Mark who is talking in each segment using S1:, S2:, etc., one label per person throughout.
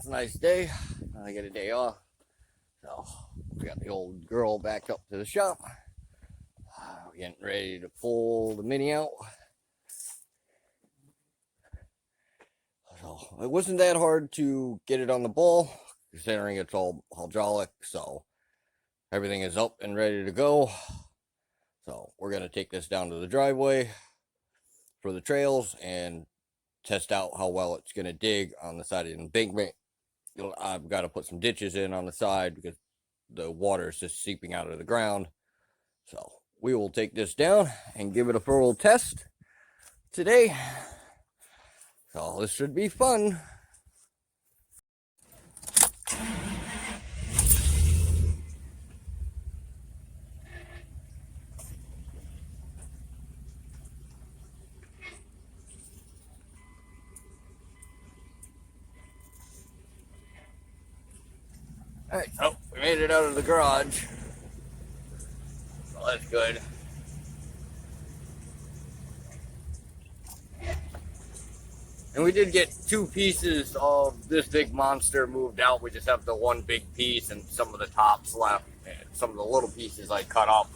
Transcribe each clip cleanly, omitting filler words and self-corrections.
S1: It's a nice day. I get a day off. So we got the old girl back up to the shop. We're getting ready to pull the Mini out. So it wasn't that hard to get it on the ball, considering it's all hydraulic. So everything is up and ready to go. So we're going to take this down to the driveway for the trails and test out how well it's going to dig on the side of the embankment. I've got to put some ditches in on the side because the water is just seeping out of the ground. So we will take this down and give it a thorough test today. So this should be fun. Alright, so we made it out of the garage. So that's good. And we did get 2 pieces of this big monster moved out. We just have the one big piece and some of the tops left. And some of the little pieces I cut up.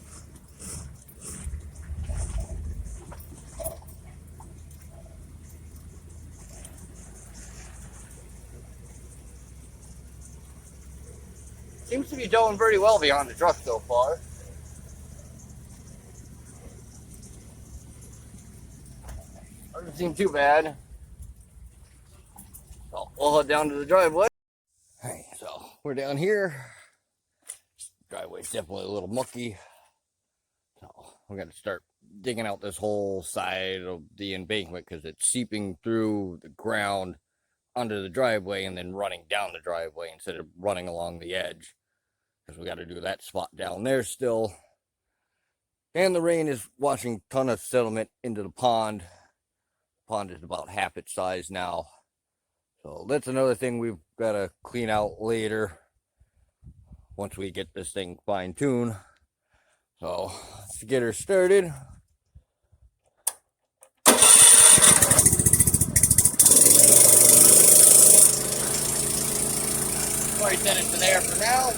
S1: Seems to be doing very well beyond the truck so far. Doesn't seem too bad. So we'll head down to the driveway. Alright, so we're down here. Driveway's definitely a little mucky. So we're going to start digging out this whole side of the embankment because it's seeping through the ground under the driveway and then running down the driveway instead of running along the edge. Because we got to do that spot down there still. And the rain is washing a ton of sediment into the pond. The pond is about half its size now. So that's another thing we've got to clean out later once we get this thing fine-tuned. So let's get her started. Probably set it to there for now.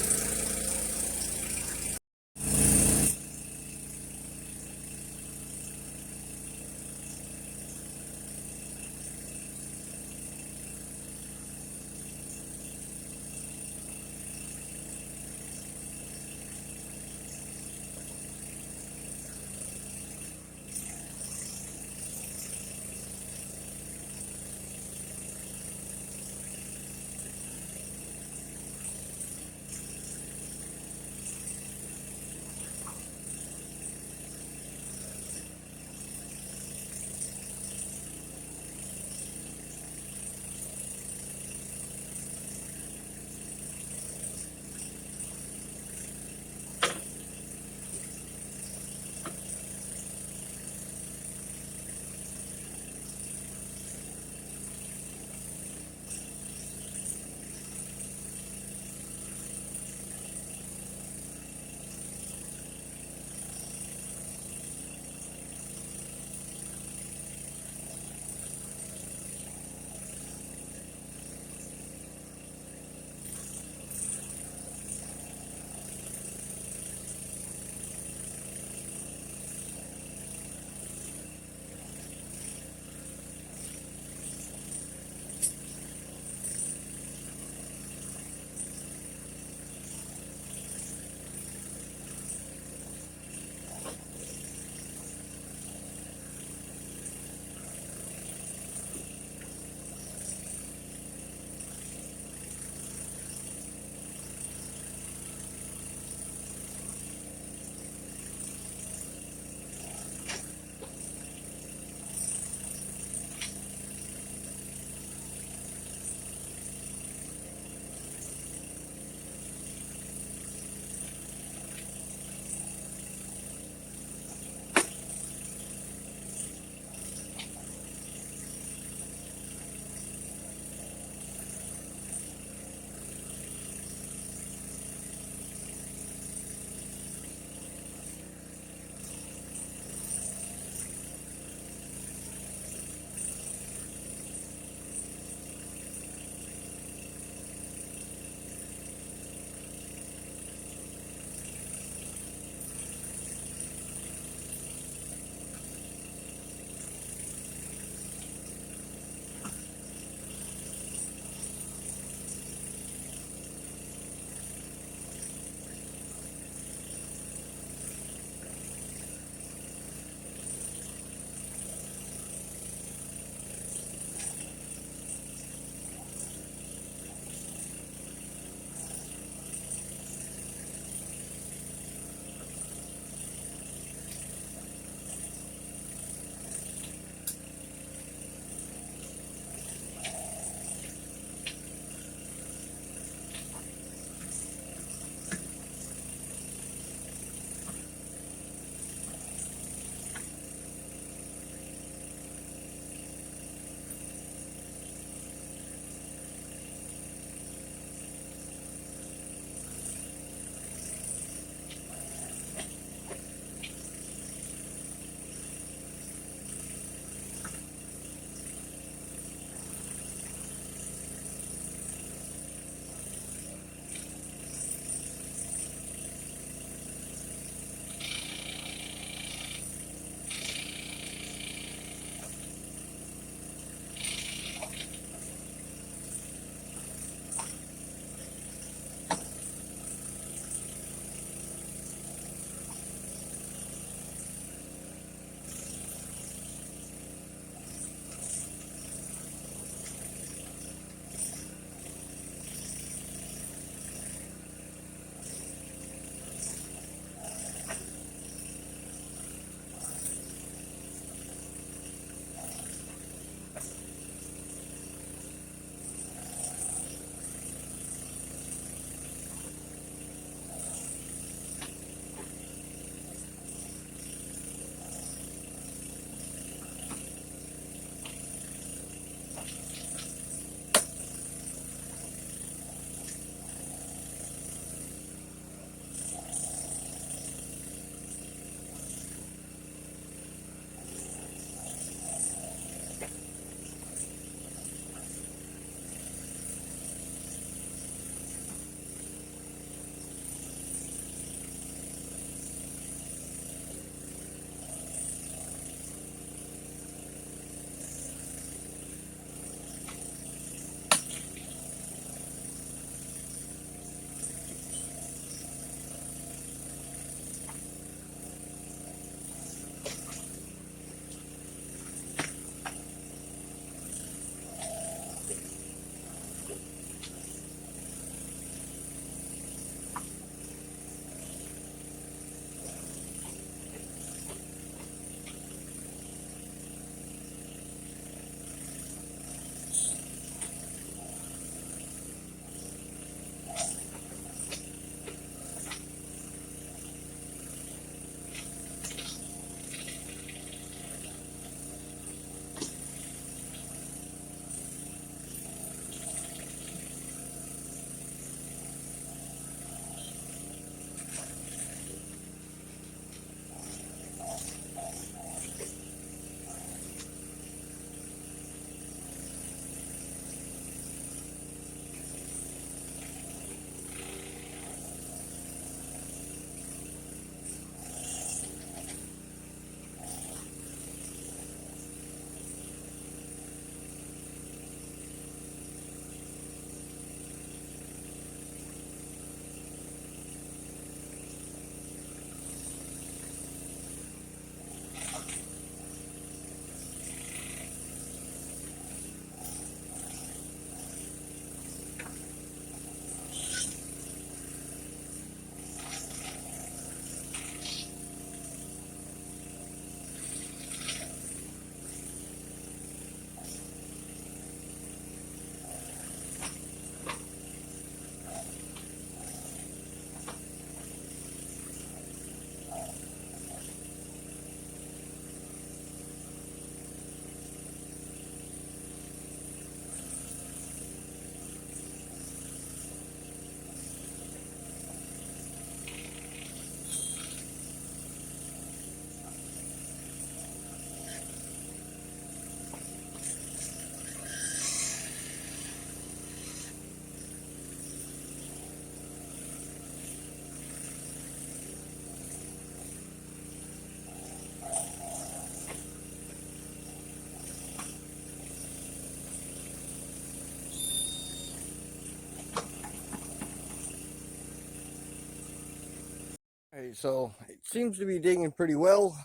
S1: Alright, so it seems to be digging pretty well.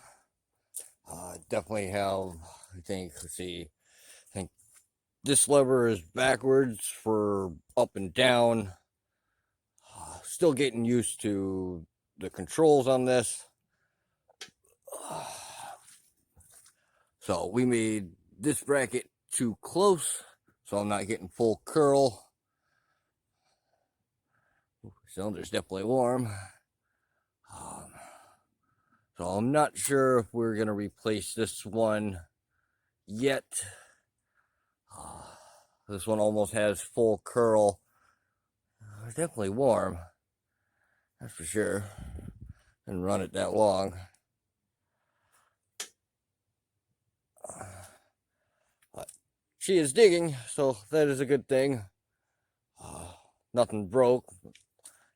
S1: Definitely have, I think, let's see, I think this lever is backwards for up and down. Still getting used to the controls on this. So we made this bracket too close, so I'm not getting full curl. Cylinder's definitely warm. So I'm not sure if we're going to replace this one yet. This one almost has full curl. It's definitely warm. That's for sure. Didn't run it that long. But she is digging, so that is a good thing. Nothing broke.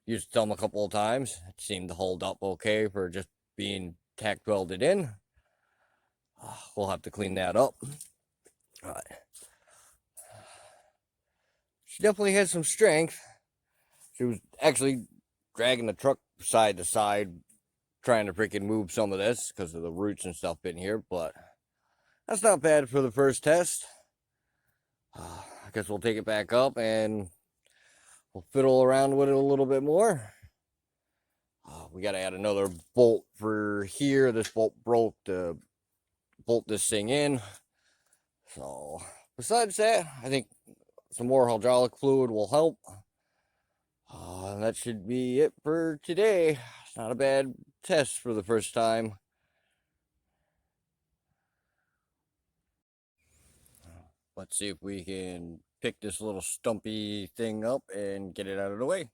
S1: Used them a couple of times. It seemed to hold up okay for just being tack welded in. We'll have to clean that up. All right. She definitely has some strength. She was actually dragging the truck side to side, trying to freaking move some of this because of the roots and stuff in here, but that's not bad for the first test. I guess we'll take it back up and we'll fiddle around with it a little bit more. We got to add another bolt for here. This bolt broke to bolt this thing in. So besides that, I think some more hydraulic fluid will help. That should be it for today. It's not a bad test for the first time. Let's see if we can pick this little stumpy thing up and get it out of the way.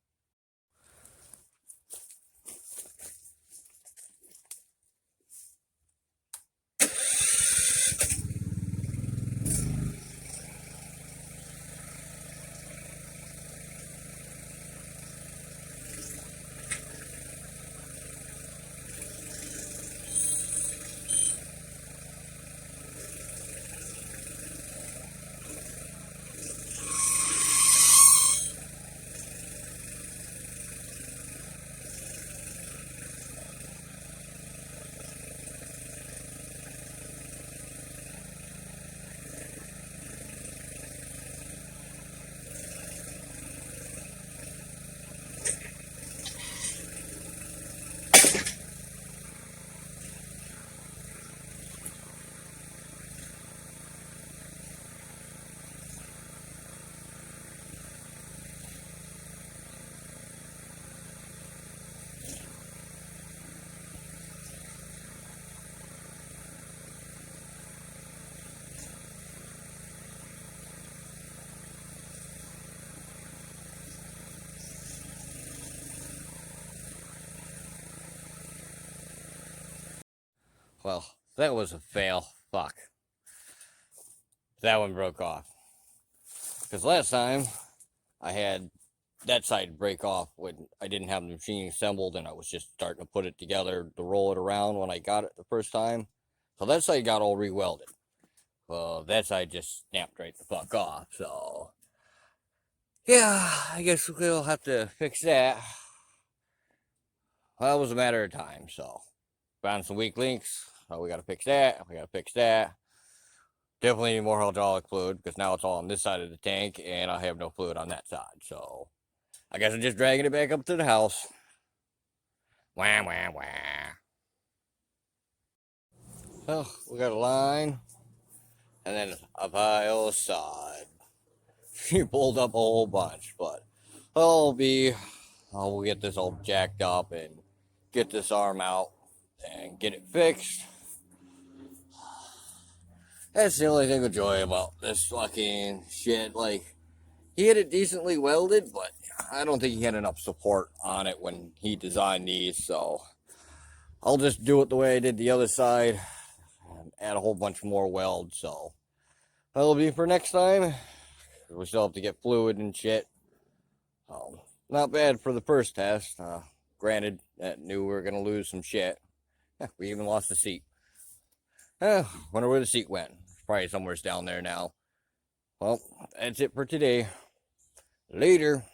S1: Well, that was a fail. Fuck. That one broke off. Because last time, I had that side break off when I didn't have the machine assembled and I was just starting to put it together to roll it around when I got it the first time. So that side got all re-welded. Well, that side just snapped right the fuck off. So, yeah, I guess we'll have to fix that. Well, it was a matter of time, so. Found some weak links. Oh, we got to fix that. We got to fix that. Definitely need more hydraulic fluid because now it's all on this side of the tank and I have no fluid on that side. So I guess I'm just dragging it back up to the house. Wah, wah, wah. Well, we got a line and then a pile of sod. She pulled up a whole bunch, but we'll get this all jacked up and get this arm out and get it fixed. That's the only thing to enjoy about this fucking shit. Like, he had it decently welded, but I don't think he had enough support on it when he designed these, so I'll just do it the way I did the other side and add a whole bunch more welds, so that'll be for next time. We still have to get fluid and shit. Not bad for the first test. Granted, that knew we were going to lose some shit. We even lost the seat. Wonder where the seat went. Probably somewhere down there now. Well, that's it for today. Later.